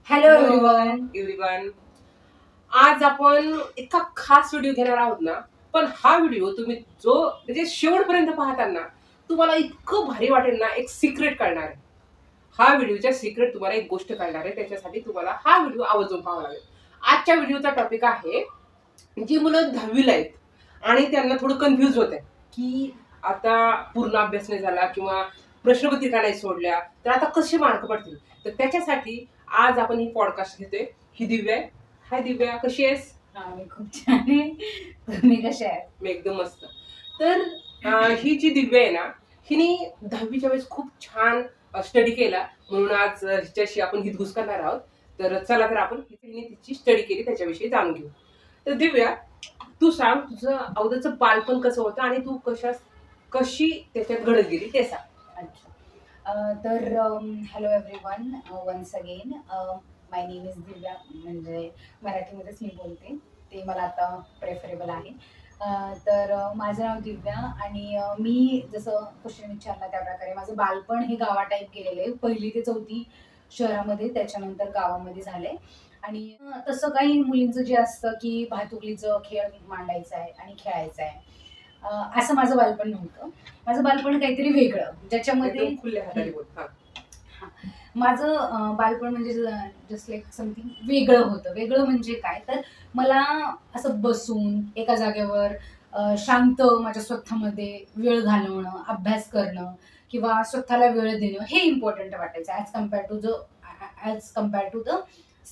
Hello hello everyone. Everyone. आज आपण इतका खास व्हिडिओ घेणार आहोत ना, पण हा व्हिडिओ तुम्ही जो म्हणजे शेवटपर्यंत पाहताना तुम्हाला इतकं भारी वाटेल ना, एक सिक्रेट कळणार आहे. हा व्हिडिओचा सिक्रेट तुम्हाला एक गोष्ट कळणार आहे, त्याच्यासाठी तुम्हाला हा व्हिडिओ आवर्जून पाहावा लागेल. आजच्या व्हिडिओचा टॉपिक आहे, जी मुलं 10वीला आहेत आणि त्यांना थोडं कन्फ्युज होत आहे की आता पूर्ण अभ्यास नाही झाला किंवा प्रश्नपत्रिका नाही सोडल्या तर आता कसे मार्क पडतील. तर त्याच्यासाठी आज आपण ही पॉडकास्ट घेतोय. ही दिव्या आहे. हाय दिव्या, कशी आहेस? मी खूप छान आहे. तुम्ही कशा आहे? मी एकदम मस्त. तर ही जी दिव्या आहे ना, हिने 10वीच्या वेळेस खूप छान स्टडी केला, म्हणून आज हिच्याशी आपण हितगुज करणार आहोत. तर चला तर आपण हिने तिची स्टडी केली त्याच्याविषयी जाणून घेऊ. तर दिव्या, तू सांग तुझं अगोदरचं बालपण कसं होतं आणि तू कशी त्याच्यात घडत गेली ते सांग. अच्छा. तर hello everyone, once again. My name is Divya, म्हणजे मराठीमध्येच मी बोलते, ते मला आता प्रेफरेबल आहे. तर माझं नाव दिव्या आणि मी जसं क्वेश्चन विचारला त्याप्रकारे माझं बालपण हे गावा टाईप गेलेलं आहे. 1ली ते 4थी शहरामध्ये, त्याच्यानंतर गावामध्ये झालंय. आणि तसं काही मुलींचं जे असतं की भातुकलीचं खेळ मांडायचा आहे आणि खेळायचं आहे, असं माझं बालपण नव्हतं. माझं बालपण काहीतरी वेगळं, ज्याच्यामध्ये एकदम खुल्या हाताने बोल. हा. माझं बालपण म्हणजे जस्ट लाईक समथिंग वेगळं होतं. वेगळं म्हणजे काय, तर मला असं बसून एका जागेवर शांत माझ्या स्वतःमध्ये वेळ घालवणं, अभ्यास करणं किंवा स्वतःला वेळ देणं हे इम्पॉर्टंट वाटायचं ॲज कम्पेअर टू द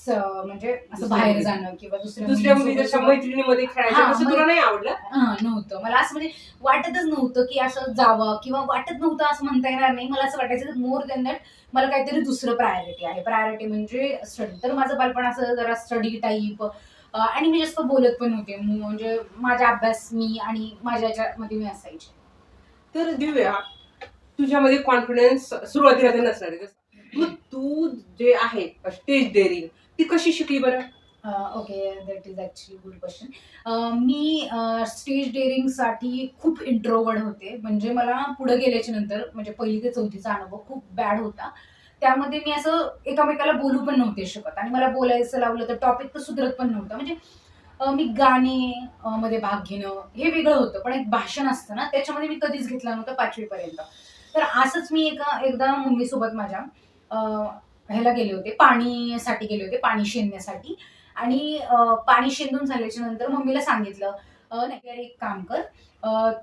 म्हणजे असं बाहेर जाणं किंवा दुसऱ्या मुली जशा मैत्रिणीमध्ये खेळायच्या तसं तुला नाही आवडलं? नव्हतं. मला असं म्हणजे वाटतच नव्हतं की असं जावं, किंवा वाटत नव्हतं असं म्हणता येणार नाही. मला असं वाटायचं मोर दॅन दॅट मला काहीतरी दुसरं प्रायोरिटी आहे. प्रायोरिटी म्हणजे स्टडी. तर माझं बालपण असं जरा स्टडी टाईप, आणि मी जास्त बोलत पण होते. म्हणजे माझा अभ्यास मी आणि माझ्या याच्यामध्ये मी असायचे. तर दिव्या, तुझ्यामध्ये कॉन्फिडन्स सुरुवातीला तर नसणार आहे. मग तू जे आहे स्टेज डेअरिंग ती कशी शिकली बरं? Okay, that is actually good question. मी स्टेज डेअरिंगसाठी खूप इंट्रोवर्ट होते. म्हणजे मला पुढे गेल्याच्या नंतर म्हणजे 1ली ते 4थीचा अनुभव खूप बॅड होता. त्यामध्ये मी असं एकामेकाला बोलू पण नव्हते शकत आणि मला बोलायचं लावलं तर टॉपिक तर सुधरत पण नव्हतं. म्हणजे मी गाणे मध्ये भाग घेणं हे वेगळं होतं, पण एक भाषण असतं ना, त्याच्यामध्ये मी कधीच घेतलं नव्हतं 5वी पर्यंत. तर असंच मी एकदा मम्मीसोबत माझ्या ह्याला गेले होते, पाणीसाठी गेले होते, पाणी शेंदण्यासाठी. आणि पाणी शेंदून झाल्याच्या नंतर मम्मीला सांगितलं, नाही यार एक काम कर,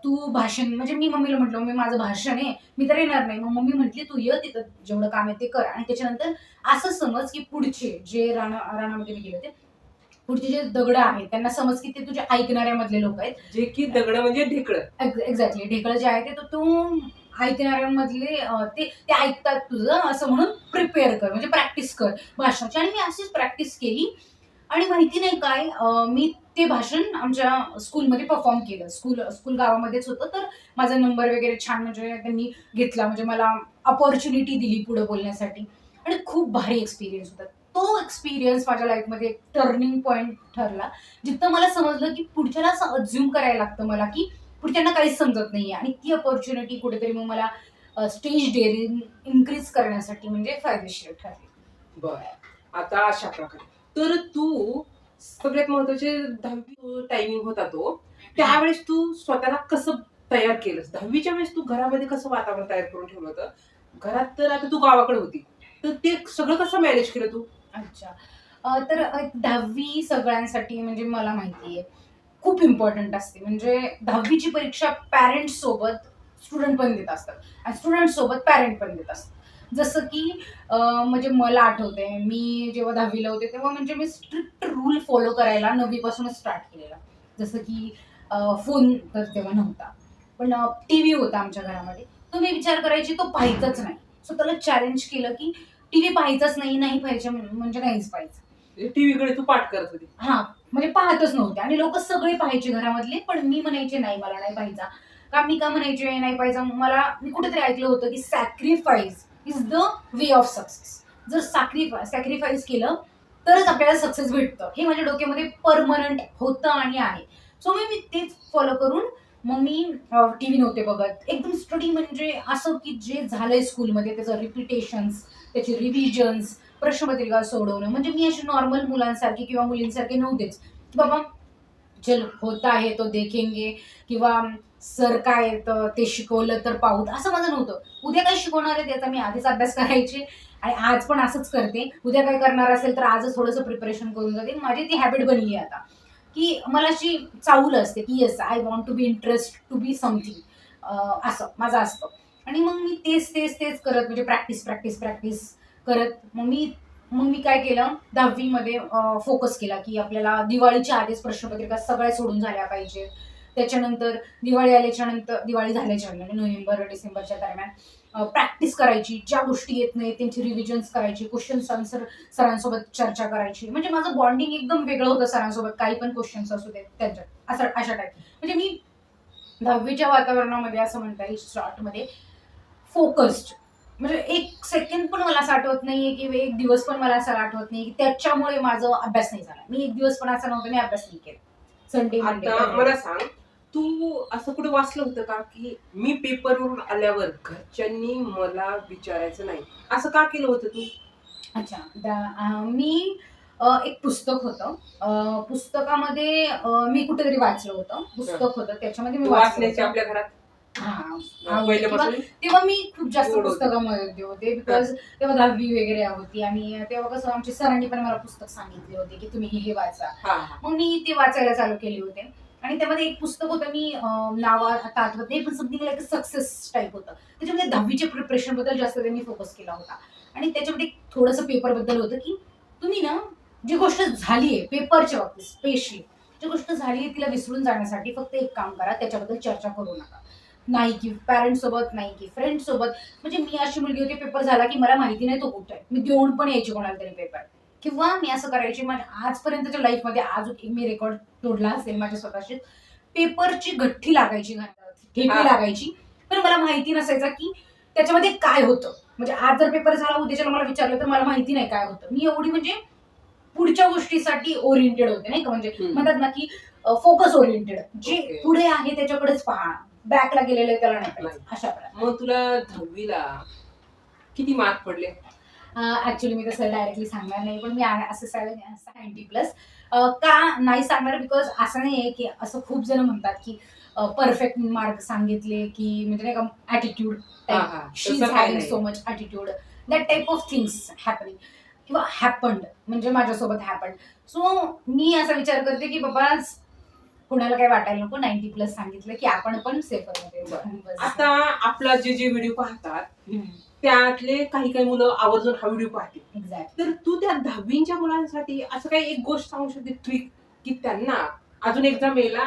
तू भाषण, म्हणजे मी मम्मीला म्हटलं, "मम्मी माझं भाषण आहे, मी तर येणार नाही." मग मम्मी म्हटली, "तू ये तिथं, जेवढं काम आहे ते कर." आणि त्याच्यानंतर असं समज की पुढचे जे रानामध्ये मी गेले होते, पुढचे जे दगड आहेत त्यांना समज की ते तुझ्या ऐकणाऱ्यामधले लोक आहेत. जे की दगड म्हणजे ढेकळं. एक्झॅक्टली, ढेकळं जे आहे ते तू ऐकणाऱ्यांमधले, ते ते ऐकतात तुझं असं म्हणून प्रिपेअर कर, म्हणजे प्रॅक्टिस कर भाषणाची. आणि मी अशीच प्रॅक्टिस केली. आणि माहिती नाही काय, मी ते भाषण आमच्या स्कूलमध्ये परफॉर्म केलं. स्कूल गावामध्येच होतं, तर माझा नंबर वगैरे छान म्हणजे त्यांनी घेतला, म्हणजे मला अपॉर्च्युनिटी दिली पुढे बोलण्यासाठी. आणि खूप भारी एक्सपिरियन्स होता. तो एक्सपिरियन्स माझ्या लाईफमध्ये एक टर्निंग पॉईंट ठरला, जिथं मला समजलं की पुढच्याला असं अज्युम करायला लागतं मला, की पुढच्यांना काहीच समजत नाहीये. आणि ती अपॉर्च्युनिटी कुठेतरी मग मला स्टेज डेअरिंग इन्क्रीज करण्यासाठी म्हणजे फायदेशीर ठरली. बर, आता अशा प्रकारे तर तू सगळ्यात महत्वाचे 10वी टायमिंग होता तो, त्यावेळेस तू स्वतःला कसं तयार केलंस? 10वीच्या वेळेस तू घरामध्ये कसं वातावरण तयार करून ठेवलं होतं? घरात तर आता तू गावाकडे होती, तर ते सगळं कसं मॅनेज केलं तू? अच्छा. तर 10वी सगळ्यांसाठी म्हणजे मला माहिती आहे खूप इम्पॉर्टंट असते. म्हणजे 10वीची परीक्षा पॅरेंट्स सोबत स्टुडंट पण देत असतात आणि स्टुडंट सोबत पॅरेंट पण देत असतात. जसं की म्हणजे मला आठवतंय, मी जेव्हा 10वीला होते तेव्हा म्हणजे मी स्ट्रिक्ट रूल फॉलो करायला 9वी पासूनच स्टार्ट केलेला. जसं की फोन तर तेव्हा नव्हता, पण टीव्ही होता आमच्या घरामध्ये. तो मी विचार करायची तो पाहायचाच नाही. स्वतःला चॅलेंज केलं की टीव्ही पाहायचाच नाही, नाही पाहायचे म्हणजे नाहीच पाहायचं. टीव्हीकडे तू पाठ करत होती? हां, म्हणजे पाहतच नव्हते आणि लोकं सगळे पाहायचे घरामधले, पण मी म्हणायचे नाही, मला नाही पाहायचा. मी का म्हणायचे नाही पाहायचा? मी कुठेतरी ऐकलं होतं की sacrifice is the way of success. जर सॅक्रिफाईस केलं तरच आपल्याला सक्सेस भेटतं. हे माझ्या डोक्यामध्ये पर्मनंट होतं आणि आहे. सो मी तेच फॉलो करून मग मी टीव्ही नव्हते बघत. एकदम स्टडी म्हणजे असं की जे झालंय स्कूलमध्ये त्याचं रिपिटेशन्स, त्याचे रिव्हिजन्स, प्रश्नपत्रिका सोडवणं, म्हणजे मी अशी नॉर्मल मुलांसारखी किंवा मुलींसारखी नव्हतेच. बाबा चल होता है तो देखेंगे किंवा सर काय ते शिकवलं तर पाहू, असं माझं नव्हतं. उद्या काय शिकवणार आहे त्याचा मी आधीच अभ्यास करायचे आणि आज पण असंच करते. उद्या काय करणार असेल तर आजच थोडंसं प्रिपरेशन करून जाते. माझी ती हॅबिट बनली आहे आता, की मला अशी चाहूल असते की yes I want to be interest to be something, असं माझं असतं. आणि मग मी तेच तेच तेच करत म्हणजे प्रॅक्टिस प्रॅक्टिस प्रॅक्टिस करत मग मी काय केलं 10वी मध्ये फोकस केला की आपल्याला दिवाळीच्या आधीच प्रश्नपत्रिका सगळ्या सोडून झाल्या पाहिजे. त्याच्यानंतर दिवाळी आल्याच्या नंतर दिवाळी झाल्याच्या म्हणजे नोव्हेंबर डिसेंबरच्या दरम्यान प्रॅक्टिस करायची, ज्या गोष्टी येत नाही त्यांची रिव्हिजन्स करायची, क्वेश्चन्स आन्सर सरांसोबत चर्चा करायची. म्हणजे माझं बॉन्डिंग एकदम वेगळं होतं सरांसोबत, काही पण क्वेश्चन्स असू देत त्यांच्यात असं अशा टाईप. म्हणजे मी 10वीच्या वातावरणामध्ये असं म्हणता येईल स्टार्टमध्ये फोकस्ड, म्हणजे एक सेकंड पण मला असं आठवत नाहीये की एक दिवस पण मला असं आठवत नाही की त्याच्यामुळे माझा अभ्यास नाही झाला. मी एक दिवस पण असं नव्हतं मी अभ्यास नाही केला. संडे मंडे आता मला सांग, तू असं कुठे वाचलं होतं का की मी पेपरवरून आल्यावर घरच्यांनी मला विचारायचं नाही, असं का केलं होतं तू? अच्छा. मी एक पुस्तक होतं. पुस्तकामध्ये मी कुठेतरी वाचलं होतं. पुस्तक होतं त्याच्यामध्ये मी वाचलं वाचण्याची होतं. आपल्या घरात हां, आवड किंवा पहिल्यापासून तेव्हा मी खूप जास्त आवड होती. पुस्तकामध्ये होते बिकॉज तेव्हा 10वी वगैरे होती आणि तेव्हा कसं आमच्या सरांनी पण मला पुस्तक सांगितले होते की तुम्ही हे वाचा. हा हा. मग मी ते वाचायला चालू केले होते आणि त्यामध्ये एक पुस्तक होतं, मी नाव आता आठवत नाही पण समथिंग लाईक सक्सेस टाईप होतं. त्याच्यामध्ये 10वीच्या प्रिपरेशन बद्दल जास्त त्यांनी फोकस केला होता आणि त्याच्यामध्ये थोडंसं पेपर बद्दल होतं की तुम्ही ना जी गोष्ट झालीये पेपरच्या बाबतीत स्पेशली जी गोष्ट झालीये तिला विसरून जाण्यासाठी फक्त एक काम करा, त्याच्याबद्दल चर्चा करू नका. नाही की पॅरेंट्स सोबत, नाही की फ्रेंड्स सोबत. म्हणजे मी अशी मुलगी होती पेपर झाला की मला माहिती नाही तो कुठे आहे, मी देऊन पण यायची कोणाला तरी पेपर. किंवा मी असं करायची माझ्या आजपर्यंतच्या लाईफमध्ये अजून एक मी रेकॉर्ड तोडला असेल माझ्या स्वतःची. पेपरची गठ्ठी लागायची ठेपी हा. लागायची पण मला माहिती नसायचा की त्याच्यामध्ये काय होतं. म्हणजे आज जर पेपर झाला उद्याच्याला मला विचारलं तर मला माहिती नाही काय होतं. मी एवढी म्हणजे पुढच्या गोष्टीसाठी ओरिएंटेड होते नाही का, म्हणजे म्हणतात ना की फोकस ओरिएंटेड, जे Okay. पुढे आहे त्याच्याकडेच पहा, बॅकला गेलेलं आहे त्याला नाही पाहिजे, अशा प्रकारे. मग तुला 10वीला किती मार्क पडले? ऍक्च्युली मी तसं डायरेक्टली सांगणार नाही पण मी असं 90+. का नाही सांगणार बिकॉज असं नाही आहे की असं खूप जण म्हणतात की परफेक्ट मार्क सांगितले की म्हणजे नाही का ऍटिट्यूड हा, टाईप, हा. शी इज तसं काही हॅव्हिंग नाही. So much attitude, that type of things happening किंवा हॅपन्ड, म्हणजे माझ्यासोबत हॅपन्ड. सो मी असा विचार करते की बाबा कुणाला काय वाटायला नको, 90+ सांगितलं की आपण पण सेफर मध्ये जाऊ. आता आपला जे व्हिडिओ पाहतात हम्म, त्यातले काही काही मुलं आवर्जून हा व्हिडिओ पाहतील. एक्झॅक्टली. तर तू त्या 10वीच्या मुलांसाठी असं काही एक गोष्ट सांगू शकते, ट्रिक, की त्यांना अजून एक्झाम यायला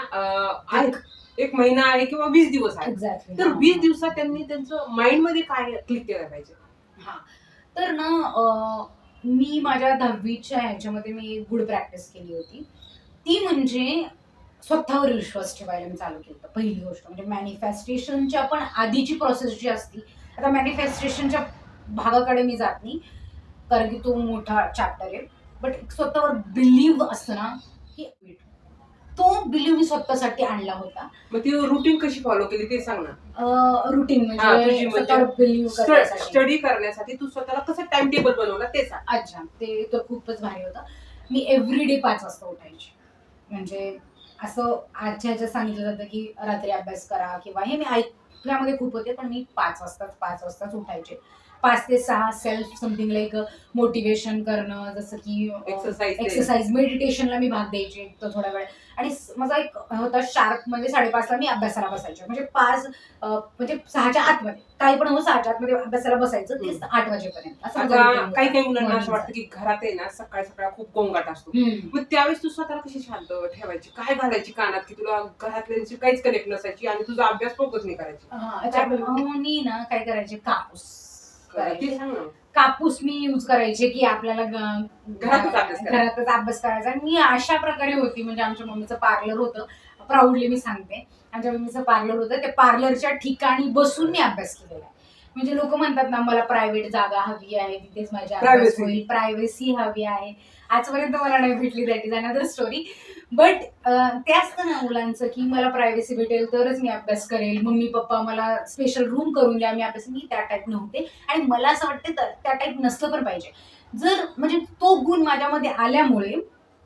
आहे, एक महिना आहे किंवा 20 दिवस आहे, एक्झॅक्टली. तर 20 दिवसात त्यांनी त्यांचं माइंड मध्ये काय क्लिक केलं पाहिजे? हा तर ना मी माझ्या 10वीच्या ह्याच्यामध्ये मी एक गुड प्रॅक्टिस केली होती. ती म्हणजे स्वतःवर विश्वास ठेवायला मी चालू केलं. पहिली गोष्ट म्हणजे मॅनिफेस्टेशनच्या पण आधीची प्रोसेस जी असती, आता मॅनिफेस्टेशनच्या भागाकडे मी जात नाही कारण की तो मोठा चॅप्टर आहे. बट स्वतःवर बिलीव्ह असतं ना, की तो बिलीव्ह मी स्वतःसाठी आणला होता. मग ती रुटीन कशी फॉलो केली ते सांग ना. रुटीन हा, म्हणजे तुझी म्हणजे स्वतःवर बिलीव्ह करण्यासाठी. स्टडी करण्यासाठी तू स्वतःला कसं टाइम टेबल बनवला ते सांग. अच्छा, ते तर खूपच भारी होतं. मी एव्हरीडे 5 वाजता उठायची. म्हणजे असं आजच्या ह्याच्यात सांगितलं जातं की रात्री अभ्यास करा किंवा हे मी ऐकण्यामध्ये खूप होते पण मी 5 वाजताच उठायचे. 5 ते 6 सेल्फ समथिंग लाईक मोटिवेशन करणं, जसं की एक्सरसाइज, मेडिटेशनला मी भाग द्यायचे तर थोडा वेळ. आणि माझा एक होता शार्प म्हणजे 5:30ला मी अभ्यासाला बसायचे. म्हणजे 5 म्हणजे 6च्या आतमध्ये काही पण हो 6च्या आतमध्ये अभ्यासाला बसायचं ते 8 वाजेपर्यंत असं माझं आता routine होतं काही काही मुलांना असं morning वाटतं की घरात आहे ना सकाळ सकाळ खूप गोंगाट असतो, चं. हम्म. मग त्यावेळेस तू स्वतःला कशी शांत ठेवायची, काय घालायची कानात की तुला घरातल्यांशी काहीच कनेक्ट नसायची आणि तुझा अभ्यास फोकस नाही करायची? अच्छा, मी ना काय करायचे, कापूस करायचे. ते सांग ना. कापूस मी यूज करायचे की आपल्याला घरातच अभ्यास करायचा. घरातच अभ्यास करायचा. आणि मी अशा प्रकारे होती म्हणजे आमच्या मम्मीचं पार्लर होतं, प्राऊडली मी सांगते, आमच्या मम्मीचं पार्लर होतं, त्या पार्लरच्या ठिकाणी बसून मी अभ्यास केलेला आहे. म्हणजे लोक म्हणतात ना मला प्रायव्हेट जागा हवी आहे, तिथेच माझ्या अभ्यास Privacy. होईल, प्रायव्हसी हवी आहे. आजपर्यंत मला नाही भेटली, that is another story. But ते असतं ना मुलांचं की मला प्रायव्हसी भेटेल तरच मी अभ्यास करेल, मम्मी पप्पा मला स्पेशल रूम करून द्या मी अभ्यास. मी त्या टाईप नव्हते आणि मला असं वाटतं त्या टाईप नसलं पण पाहिजे. जर म्हणजे तो गुण माझ्यामध्ये आल्यामुळे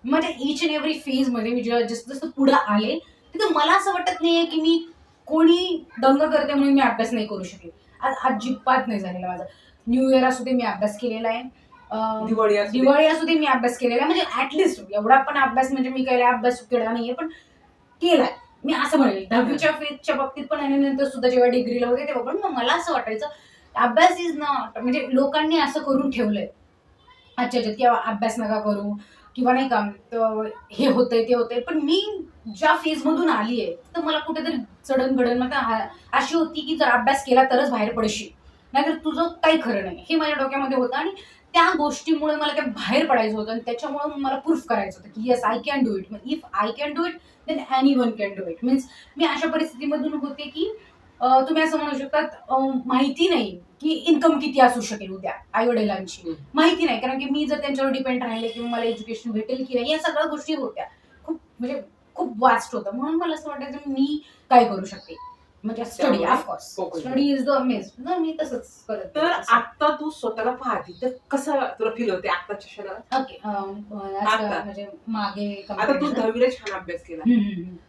माझ्या इच अँड एव्हरी फेज मध्ये मी जेव्हा जसं जसं पुढे आले तिथं मला असं वाटत नाहीये की मी कोणी दंग करते म्हणून मी अभ्यास नाही करू शकले. अजिबात नाही झालेला माझा. न्यू इयर असू दे मी अभ्यास केलेला आहे. दिवाळी असू दे मी अभ्यास केलेला आहे. म्हणजे ऍटलिस्ट एवढा पण अभ्यास म्हणजे मी काही अभ्यास केला नाहीये पण केलाय. मी असं म्हणेल 10वीच्या फेजच्या बाबतीत पण आणि नंतर सुद्धा जेव्हा डिग्रीला होते तेव्हा पण मग मला असं वाटायचं अभ्यास इज नॉट म्हणजे लोकांनी असं करून ठेवलंय अच्छा अच्छा किंवा अभ्यास नका करू किंवा नाही का हे होतंय ते होतंय पण मी ज्या फेज मधून आली आहे तर मला कुठेतरी चढण अशी होती की जर अभ्यास केला तरच बाहेर पडशील नाहीतर तुझं काही खरं नाही हे माझ्या डोक्यामध्ये होतं आणि त्या गोष्टीमुळे मला त्या बाहेर पडायचं होतं आणि त्याच्यामुळे मला प्रूफ करायचं होतं की yes I can do it if I can do it then anyone can do it means मी अशा परिस्थितीमधून होते की तुम्ही असं म्हणू शकतात माहिती नाही की इन्कम किती असू शकेल उद्या आई वडिलांची माहिती नाही कारण की मी जर त्यांच्यावर डिपेंड राहिले किंवा मला एज्युकेशन भेटेल की नाही या सगळ्या गोष्टी होत्या खूप म्हणजे खूप वास्ट होतं म्हणून मला असं वाटायचं मी काय करू शकते म्हणजे study of course study is the मेज मी तसंच करत तर आता तू स्वतःला पाहते तर कसं तुला फील होते आताच्या क्षणाला? ओके म्हणजे मागे आता तू 10वीला छान अभ्यास केला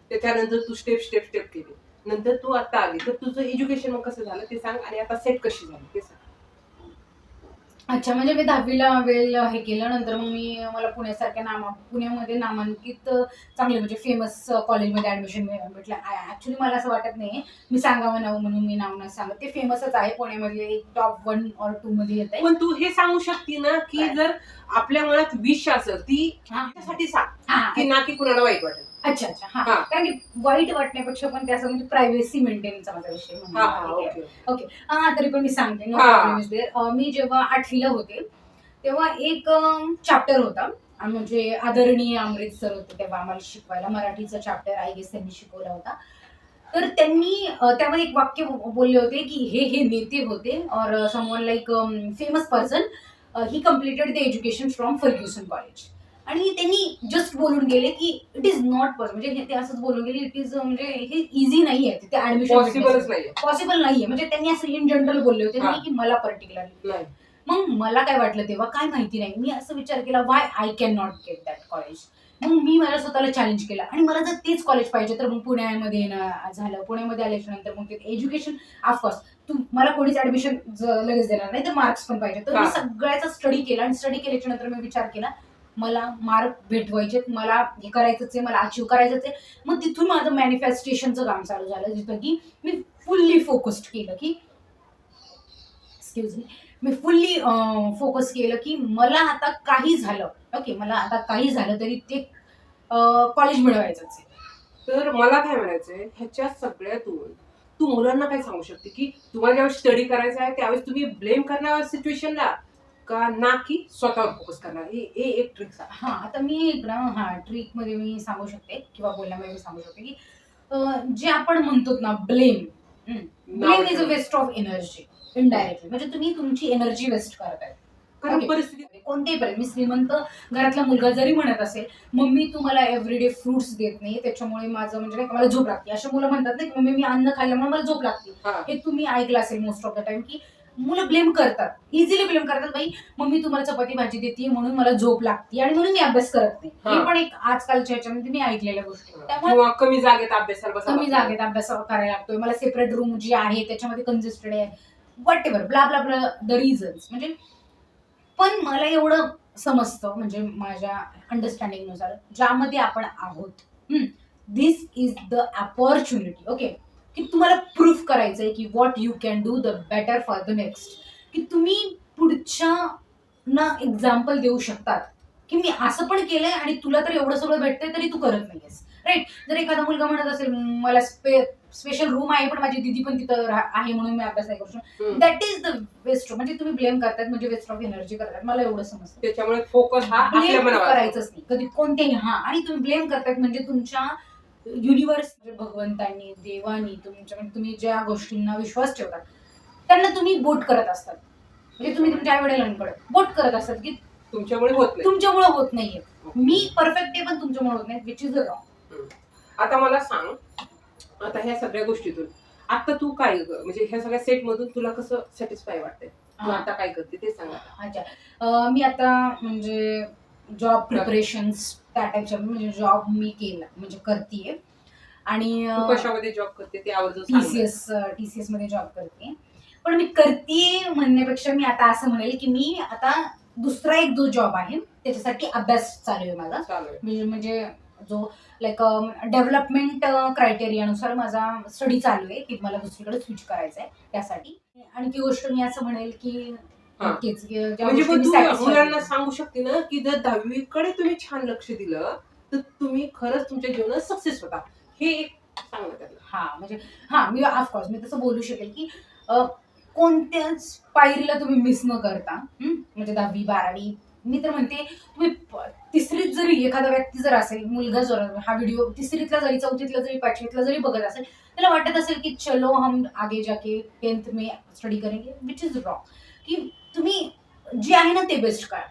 त्याच्यानंतर तू स्टेप केली नंतर तू आता आली तर तुझं एज्युकेशन मग कसं झालं ते सांग आणि आता सेट कशी झाली ते सांग. अच्छा म्हणजे मी 10वीला वेल हे केलं नंतर मग मला पुण्यासारख्या पुण्यामध्ये नामांकित चांगले म्हणजे फेमस कॉलेजमध्ये ऍडमिशन भेटलं. ऍक्च्युली मला असं वाटत नाही मी सांगावं नाव म्हणून मी नाव नाही सांगत ते फेमसच आहे पुण्यामध्ये एक टॉप 1 or 2 मध्ये येत आहे. पण तू हे सांगू शकते ना की जर आपल्या मनात विश असेल ती त्यासाठी सांग की ना की कुणाला वाईट वाटेल. अच्छा अच्छा हा कारण की वाईट वाटण्यापेक्षा पण ते असं म्हणजे प्रायव्हसी मेंटेनचा माझा विषय ओके हा तरी पण मी सांगते नो प्रॉब्लेम इज देअर. मी जेव्हा 8वीला होते तेव्हा एक चॅप्टर होता म्हणजे आदरणीय अमृत सर होते तेव्हा आम्हाला शिकवायला मराठीचा चॅप्टर आय गेस त्यांनी शिकवला होता. तर त्यांनी त्यामध्ये एक वाक्य बोलले होते की हे नेते होते or someone like famous person he completed the education from Fergusson college आणि त्यांनी जस्ट बोलून गेले की इट इज नॉट पॉसिबल म्हणजे ते असंच बोलून गेले इट इज म्हणजे हे इझी नाहीये तिथे ऍडमिशन पॉसिबल नाहीये म्हणजे त्यांनी असं इन जनरल बोलले होते की मला पर्टिक्युलरली मग मला काय वाटलं तेव्हा काय माहिती नाही मी असं विचार केला Y I can not get that college. मग मी मला स्वतःला चॅलेंज केला आणि मला जर तेच कॉलेज पाहिजे तर मग पुण्यामध्ये झालं पुण्यामध्ये आल्याच्या नंतर मग ते एज्युकेशन ऑफकोर्स मला कोणीच ऍडमिशन लगेच देणार नाही तर मार्क्स पण पाहिजे तर मी सगळ्याचा स्टडी केला आणि स्टडी केल्याच्या नंतर मी विचार केला मला मार्क भेटवायचे मला हे करायचंच आहे मला अचीव करायचंच आहे. मग तिथून माझं मॅनिफेस्टेशनचं काम चालू झालं जिथं की मी फुल्ली फोकस्ड केलं की एक्सक्यूज मी फुल्ली फोकस केलं की मला आता काही झालं ओके मला आता काही झालं तरी ते कॉलेज मिळवायचंच आहे. तर मला काय म्हणायचंय ह्याच्या सगळ्यातून तू मुलांना काय सांगू शकते की तुम्हाला ज्यावेळेस स्टडी करायचं आहे त्यावेळेस तुम्ही ब्लेम करणार सिच्युएशनला का ना की स्वतःवर फोकस करणार हे एक ट्रिक सांग. हा आता मी ट्रिक मध्ये मी सांगू शकते किंवा बोलण्यामध्ये मी सांगू शकते की जे आपण म्हणतो ना blame is a waste of energy indirectly म्हणजे तुम्ही तुमची एनर्जी वेस्ट करताय. कारण परिस्थिती कोणत्याही पर्यंत मी श्रीमंत घरातला मुलगा जरी म्हणत असेल मम्मी तुम्हाला एव्हरीडे फ्रुट्स देत नाही त्याच्यामुळे माझं म्हणजे मला झोप लागते अशा मुलं म्हणतात नाही मम्मी मी अन्न खाल्ल्यामुळे मला झोप लागते. हे तुम्ही ऐकलं असेल मोस्ट ऑफ द टाइम की मुलं ब्लेम करतात इझिली ब्लेम करतात बाई मम्मी तुम्हाला चपाती भाजी देते म्हणून मला झोप लागते आणि म्हणून मी अभ्यास करत नाही. हे पण एक आजकालच्या ह्याच्यामध्ये मी ऐकलेल्या गोष्टी त्यामुळे कमी जागेत अभ्यास करायला लागतोय मला सेपरेट रूम जी आहे त्याच्यामध्ये कंजेस्टेड आहे what ever blah blah blah the reasons म्हणजे पण मला एवढं समजतं म्हणजे माझ्या अंडरस्टँडिंगनुसार ज्यामध्ये आपण आहोत दिस इज द अपॉर्च्युनिटी ओके की तुम्हाला प्रूफ करायचंय की what you can do the better for the next की तुम्ही पुढच्या ना एक्झाम्पल देऊ शकतात की मी असं पण केलंय आणि तुला तर एवढं सगळं भेटतंय तरी तू करत नाहीयेस राईट. जर एखादा मुलगा म्हणत असेल मला स्पेशल रूम आहे पण माझी दिदी पण तिथं आहे म्हणून मी अभ्यास नाही करू शकतो दॅट इज द वेस्ट म्हणजे तुम्ही ब्लेम करतात म्हणजे वेस्ट ऑफ एनर्जी करतात मला एवढं समजतं. त्याच्यामुळे फोकस हा करायचंच नाही कधी कोणत्याही आणि तुम्ही ब्लेम करतात म्हणजे तुमच्या युनिव्हर्स भगवंतांनी देवानी तुमच्या म्हणजे तुम्ही ज्या गोष्टींना विश्वास ठेवतात त्यांना तुम्ही बोट करत असतात म्हणजे तुम्ही तुमच्या आई वडिलांकडे बोट करत असतात की तुमच्यामुळे होत नाहीये मी परफेक्ट आहे पण तुमच्यामुळे होत नाही विच इज अ रॉंग. आता मला सांग आता ह्या सगळ्या गोष्टीतून आता तू काय म्हणजे ह्या सगळ्या सेट मधून तुला कसं सॅटिस्फाय वाटतंय तू आता काय करते ते सांगा. अच्छा, मी आता म्हणजे जॉब प्रिपरेशन्स त्या टाईपच्या म्हणजे जॉब मी केला म्हणजे करतीये आणि तू कशामध्ये जॉब करते ते आवर्जून सांग. टीसीएस मध्ये जॉब करते. पण मी करते म्हणण्यापेक्षा मी आता असं म्हणेल की मी आता दुसरा एक जो जॉब आहे त्याच्यासाठी अभ्यास चालू आहे माझा. चालू आहे. म्हणजे जो लाईक डेव्हलपमेंट क्रायटेरियानुसार माझा स्टडी चालू आहे की मला दुसरीकडे स्विच करायचं आहे त्यासाठी. आणखी गोष्ट मी असं म्हणेल की हा. नक्कीच की ज्या म्हणजे गोष्टी पण मी तू satisfied मुलांना आहे. सांगू शकते ना की जर 10वीकडे तुम्ही छान लक्ष दिलं तर तुम्ही खरंच तुमच्या जीवनात सक्सेस होता. हे एक सांग ना त्यांना. म्हणजे मी ऑफकोर्स मी तसं बोलू शकेल की कोणत्याच पायरीला तुम्ही मिस न करता म्हणजे 10वी 12वी मी तर म्हणते तुम्ही तिसरीत जरी एखादा व्यक्ती जर असेल मुलगा जर हा व्हिडिओ तिसरीतला जरी चौथीतला जरी पाचवीतला जरी बघत असेल त्याला वाटत असेल की चलो हम आगे जाके 10th में स्टडी करेंगे विच इज रॉंग. की तुम्ही जे आहे ना ते बेस्ट करा.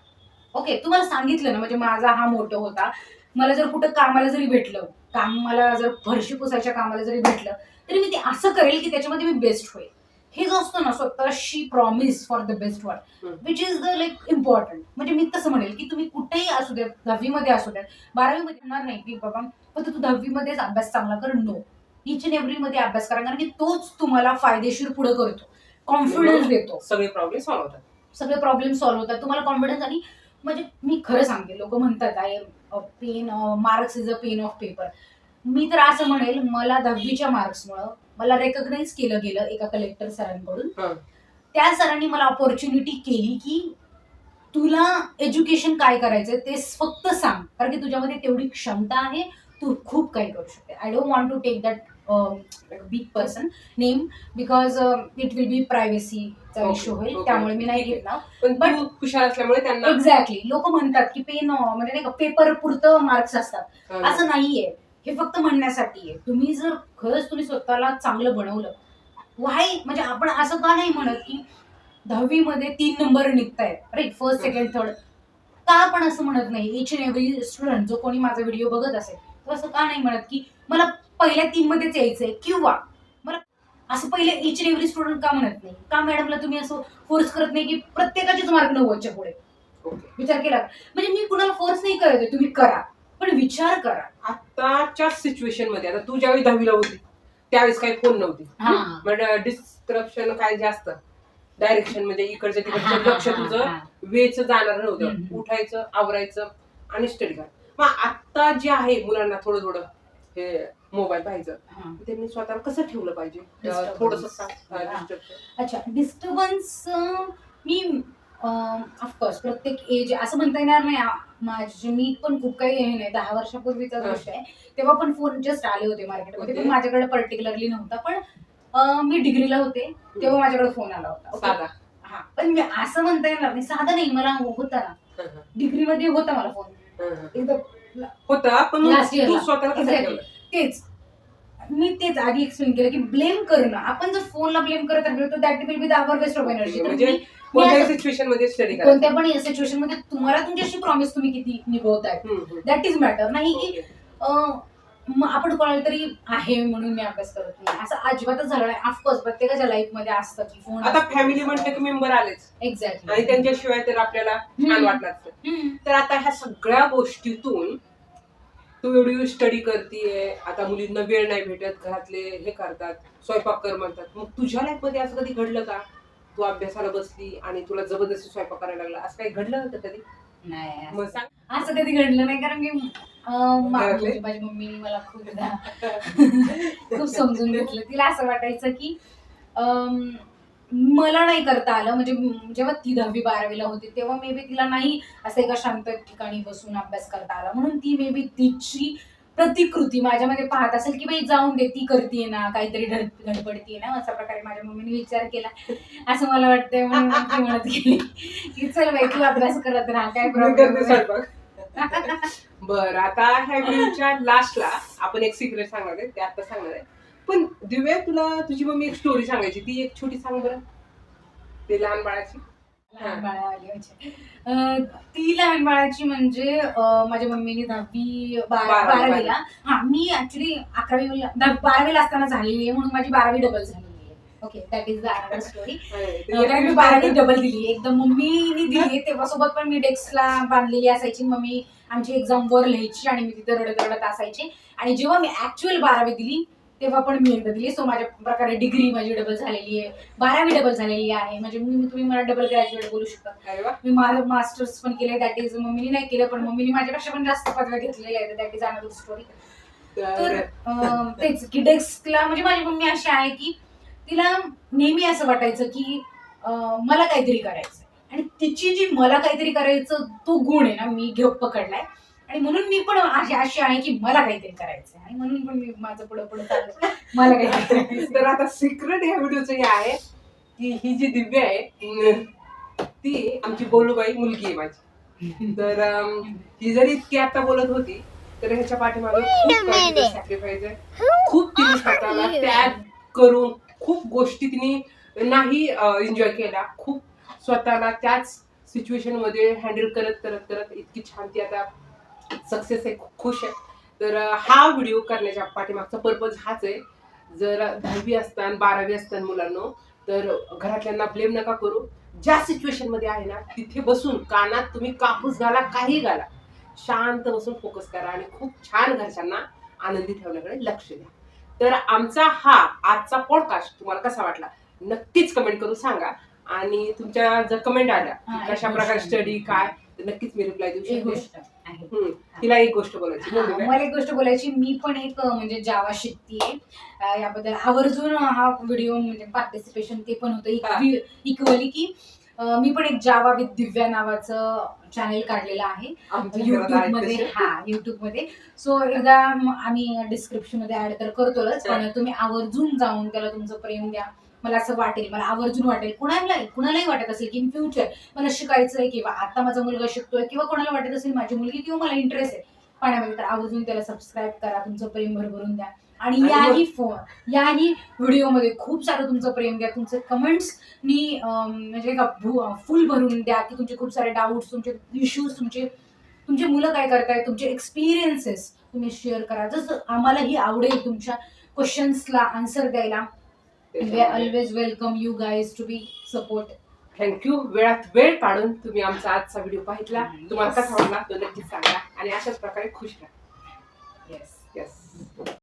ओके, तुम्हाला सांगितलं ना म्हणजे माझा हा मोटो होता. मला जर कुठं कामाला जरी भेटलं मला जर फरशी पुसायच्या कामाला जरी भेटलं तरी मी ते असं करेल की त्याच्यामध्ये मी बेस्ट होईल. हे जो असतो ना स्वतःशी promise for the best one which is the like important. म्हणजे मी तसं म्हणेल की तुम्ही कुठेही असू द्यात 10वी असू द्यात 12वी म्हणणार नाही की बाबा फक्त तू 10वी अभ्यास चांगला कर. नो, इच अँड एव्हरी मध्ये अभ्यास करा कारण की तोच तुम्हाला फायदेशीर पुढे करतो, कॉन्फिडन्स देतो. सगळे प्रॉब्लेम सॉल्व्ह होतात. सगळे प्रॉब्लेम सॉल्व्ह होतात तुम्हाला कॉन्फिडन्स. आणि म्हणजे मी खरं सांगते लोक म्हणतात I pen marks is a pen of paper. मी तर असं म्हणेल मला 10वीच्या मार्क्समुळं मला रेकग्नाइज केलं गेलं एका कलेक्टर सरांकडून. त्या सरांनी मला ऑपॉर्च्युनिटी केली की तुला एज्युकेशन काय करायचंय ते फक्त सांग कारण की तुझ्यामध्ये तेवढी क्षमता आहे, तू खूप काही करू शकते. I don't want to take that big person name because it will be प्रायव्हसीचा इश्यू होईल. त्यामुळे मी नाही घेतला. पण तू हुशार असल्यामुळे त्यांना एक्झॅक्टली लोक म्हणतात की पेन म्हणजे नाही का पेपर पुरतं मार्क्स असतात. असं नाहीये, हे फक्त म्हणण्यासाठी आहे. तुम्ही जर खरंच तुम्ही स्वतःला चांगलं बनवलं वाय म्हणजे आपण असं का नाही म्हणत की 10वी 3 नंबर निघतायत राईट फर्स्ट सेकंड थर्ड का आपण असं म्हणत नाही. इच अँड एव्हरी स्टुडंट जो कोणी माझा व्हिडिओ बघत असेल तो असं का नाही म्हणत की मला पहिल्या 3 मध्येच यायचंय किंवा मला असं पहिले इच अँड एव्हरी स्टुडंट का म्हणत नाही. का मॅडमला तुम्ही असं फोर्स करत नाही की प्रत्येकाचेच मार्क 90च्या पुढे. विचार केला म्हणजे मी कुणाला फोर्स नाही करत तुम्ही करा पण विचार करा. आताच्या सिच्युएशन मध्ये आता तू ज्यावेळी 10वीला होती त्यावेळेस काही फोन नव्हती म्हणजे डिस्ट्रक्शन काय जास्त डायरेक्शन म्हणजे इकडच्या तिकडचं लक्ष तुझं वेच जाणार नव्हतं. उठायचं आवरायचं आणि स्टडी कर. मग आता जे आहे मुलांना थोडं थोडं हे मोबाईल पाहायचं त्यांनी स्वतःला कसं ठेवलं पाहिजे थोडस सांग. अच्छा, डिस्टर्बन्स मी ऑफकोर्स प्रत्येक एज असं म्हणता येणार नाही. माझे मी पण खूप काही हे नाही 10 वर्षापूर्वीचा गोष्ट आहे तेव्हा पण फोन जस्ट आले होते मार्केटमध्ये पण माझ्याकडे पर्टिक्युलरली नव्हता. पण मी डिग्रीला होते तेव्हा माझ्याकडे फोन आला होता. पण मी असं म्हणता येणार नाही साधा नाही मला होता ना डिग्रीमध्ये होता मला फोन होता पण लास्ट इयरला स्वतः तेच मी तेच आधी एक्सप्लेन केलं की ब्लेम करणं आपण जर फोनला ब्लेम करत राहिलो तर that will be the our waste of energy. कोणत्याही सिच्युएशन मध्ये स्टडी करा. कोणत्या पण सिच्युएशन मध्ये तुम्हाला तुमच्याशी प्रॉमिस तुम्ही किती निभवताय दॅट इज मॅटर. नाही की आपण कोणाला तरी आहे म्हणून मी अभ्यास करत नाही असं अजिबातच झालं नाही. ऑफकोर्स प्रत्येकाच्या लाईफ मध्ये असतं की फोन आता फॅमिली म्हणते की मेंबर आलेच एक्झॅक्टली आणि त्यांच्याशिवाय तर आपल्याला छान वाटणार. तर आता ह्या सगळ्या गोष्टीतून तू एवढी स्टडी करतीये आता मुलींना वेळ नाही भेटत घरातले हे करतात स्वयंपाक कर म्हणतात. मग तुझ्या लाईफ मध्ये असं कधी घडलं का तू अभ्यासाला बसली आणि तुला जबरदस्ती स्वयंपाक करायला लागला असं काही घडलं होतं कधी? नाही मग सांग. असं कधी घडलं नाही कारण की माझी मम्मीने मला खूप समजून घेतलं. तिला असं वाटायचं की मला नाही करता आलं म्हणजे जेव्हा ती 10वी 12वीला होती तेव्हा मे बी तिला नाही असं एका शांत ठिकाणी बसून अभ्यास करता आला म्हणून ती मे बी तिची प्रतिकृती माझ्यामध्ये पाहत असेल की बाई जाऊन दे ती करतीये ना काहीतरी धडपडतीये ना अशा प्रकारे माझ्या मम्मीने विचार केला असं मला वाटतंय. म्हणून ती म्हणत गेली की चल बाई तू अभ्यास करत राहा काय प्रॉब्लेम. बरं आता ह्या व्हिडिओच्या लास्टला आपण एक सिक्रेट सांगणार आहे ते आता सांगणार आहे. पण दिव्या तुला तुझी मम्मी एक स्टोरी सांगायची ती एक छोटी सांग बरं ते लहान बाळाची. लहान बाळाची ती लहान बाळाची म्हणजे माझ्या मम्मीने 10वी 12वीला मी ऍक्च्युली 11वी 12वीला असताना झालेली आहे म्हणून माझी 12वी डबल झालेली आहे. Okay that is the another story. ते कारण मी 12वी डबल दिली एकदम मम्मीनी दिली तेव्हा सोबत पण मी डेस्कला बांधलेली असायची. मम्मी आमची एक्झाम वर लिहायची आणि मी तिथे रडत रडत असायची. आणि जेव्हा मी ऍक्च्युअल 12वी दिली तेव्हा पण मी एकदा दिली. सो माझ्या प्रकारे डिग्री माझी डबल झालेली आहे, 12वी डबल झालेली आहे. म्हणजे तुम्ही मला डबल ग्रॅज्युएट बोलू शकता. अरे वा. मी माझं मास्टर्स पण केलंय. दॅट इज मम्मीने नाही केलं पण मम्मीने माझ्यापेक्षा पण जास्त पदव्या घेतलेल्या आहेत. That is another story. तर तेच की डेस्कला म्हणजे माझी मम्मी अशी आहे की तिला नेहमी असं वाटायचं की मला काहीतरी करायचं आणि तिची जी मला काहीतरी करायचं तो गुण आहे ना मी पकडलाय. आणि म्हणून मी पण अशी आहे की मला काहीतरी करायचंय आणि म्हणून पण मी माझं पुढे पुढे चाललं मला काहीतरी करायचंय. तर आता सिक्रेट या व्हिडिओचं हे आहे की ही जी दिव्या आहे ती आमची बोलूबाई मुलगी आहे माझी. तर ही जरी इतकी आता बोलत होती तर ह्याच्या पाठीमागे खूप सॅक्रिफाईस आहे. खूप तिने स्वतःला त्याग करून खूप गोष्टी तिने नाही एन्जॉय केल्या. खूप स्वतःला त्याच सिच्युएशन मध्ये हँडल करत करत करत इतकी छान ती आता सक्सेस आहे. खूप खुश आहे. तर हा व्हिडिओ करण्याच्या पाठीमागचा पर्पज हाच आहे. जर 10वी असताना 12वी असताना मुलांनो तर घरातल्यांना ब्लेम नका करू. ज्या सिच्युएशन मध्ये आहे ना तिथे बसून कानात तुम्ही कापूस घाला काही घाला शांत बसून फोकस करा आणि खूप छान घरच्यांना आनंदी ठेवण्याकडे लक्ष द्या. तर आमचा हा आजचा पॉडकास्ट तुम्हाला कसा वाटला नक्कीच कमेंट करून सांगा. आणि तुमच्या जर कमेंट आल्या की कशा प्रकारे स्टडी काय तर नक्कीच मी रिप्लाय देऊ एक शकते. गोष्ट आहे. तिला एक गोष्ट बोलायची. बोल दिव्या. मला एक गोष्ट बोलायची. मी पण एक म्हणजे जावा शिकतीये याबद्दल आवर्जून हा व्हिडिओ म्हणजे पार्टिसिपेशन ते पण होतं इक्वली की मी पण एक जावा विथ दिव्या नावाचं चॅनेल काढलेलं आहे आमच्या घरात युट्यूब आहेत मध्ये. तसे. युट्यूब मध्ये. सो एकदा आम्ही डिस्क्रिप्शन मध्ये ऍड तर करतोच पण तुम्ही आवर्जून जाऊन त्याला तुमचं प्रेम द्या. मला असं वाटेल मला आवर्जून वाटेल कुणालाही वाटत असेल की इन फ्युचर मला शिकायचंय किंवा आता माझा मुलगा शिकतोय किंवा कोणाला वाटत असेल माझी मुलगी किंवा मला इंटरेस्ट आहे पाण्यामध्ये तर आवर्जून त्याला सबस्क्राईब करा. तुमचं प्रेम भरभरून द्या. आणि याही व्हिडिओमध्ये खूप सारं तुमचं प्रेम द्या. तुमचे कमेंट्सनी म्हणजे फुल भरून द्या की तुमचे खूप सारे डाऊट्स तुमचे इश्यूज तुमचे मुलं काय करतायत तुमचे एक्सपिरियन्सेस तुम्ही शेअर करा. जसं आम्हालाही आवडेल तुमच्या क्वेश्चन्सला आन्सर द्यायला. We are always welcome you guys to be support. Thank you. वेळात वेळ काढून तुम्ही आमचा आजचा व्हिडिओ पाहिला. तुम्हाला कसा वाटला तो नक्कीच सांगा आणि अशाच प्रकारे खुश राहा. Yes. येस.